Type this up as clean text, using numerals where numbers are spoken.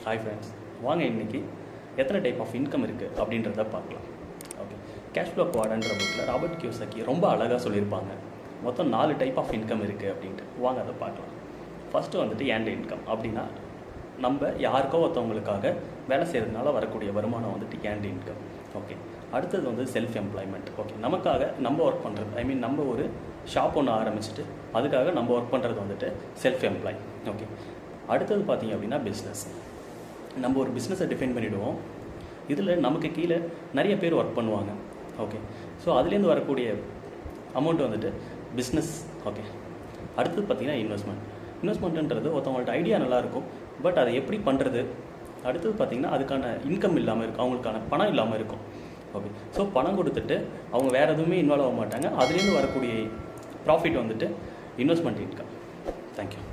Hi friends, வாங்க இன்றைக்கி எத்தனை டைப் ஆஃப் இன்கம் இருக்குது அப்படின்றத பார்க்கலாம். ஓகே, கேஷ் ஃப்ளோ குவாட்ரண்ட்ற புக்கில் ராபர்ட் கியோசாக்கி ரொம்ப அழகாக சொல்லியிருப்பாங்க. மொத்தம் 4 டைப் ஆஃப் இன்கம் இருக்குது அப்படின்ட்டு. வாங்க அதை பார்க்கலாம். ஃபஸ்ட்டு வந்துட்டு ஏர்ன்டு இன்கம். அப்படின்னா நம்ம யாருக்கோ ஒருத்தவங்களுக்காக வேலை செய்கிறதுனால வரக்கூடிய வருமானம் வந்துட்டு ஏர்ன்டு இன்கம். ஓகே, அடுத்தது வந்து செல்ஃப் எம்ப்ளாய்மெண்ட். ஓகே, நமக்காக நம்ம ஒர்க் பண்ணுறது, நம்ம ஒரு ஷாப் ஒன்று ஆரம்பிச்சுட்டு அதுக்காக நம்ம ஒர்க் பண்ணுறது வந்துட்டு செல்ஃப் எம்ப்ளாய். ஓகே, அடுத்தது பார்த்திங்க அப்படின்னா பிஸ்னஸ். நம்ம ஒரு பிஸ்னஸை டிஃபைன் பண்ணிவிடுவோம். இதில் நமக்கு கீழே நிறைய பேர் ஒர்க் பண்ணுவாங்க. ஓகே, ஸோ அதுலேருந்து வரக்கூடிய அமௌண்ட் வந்துட்டு பிஸ்னஸ். ஓகே, அடுத்தது பார்த்திங்கன்னா இன்வெஸ்ட்மெண்ட்டுன்றது ஒருத்தவங்கள்ட்ட ஐடியா நல்லாயிருக்கும், பட் அதை எப்படி பண்ணுறது. அடுத்தது பார்த்திங்கன்னா அதுக்கான இன்கம் இல்லாமல் இருக்கும், அவங்களுக்கான பணம் இல்லாமல் இருக்கும். ஓகே, ஸோ பணம் கொடுத்துட்டு அவங்க வேறு எதுவுமே இன்வால்வ் ஆக மாட்டாங்க. அதுலேருந்து வரக்கூடிய ப்ராஃபிட் வந்துட்டு இன்வெஸ்ட்மெண்ட் இன்கம். தேங்க்யூ.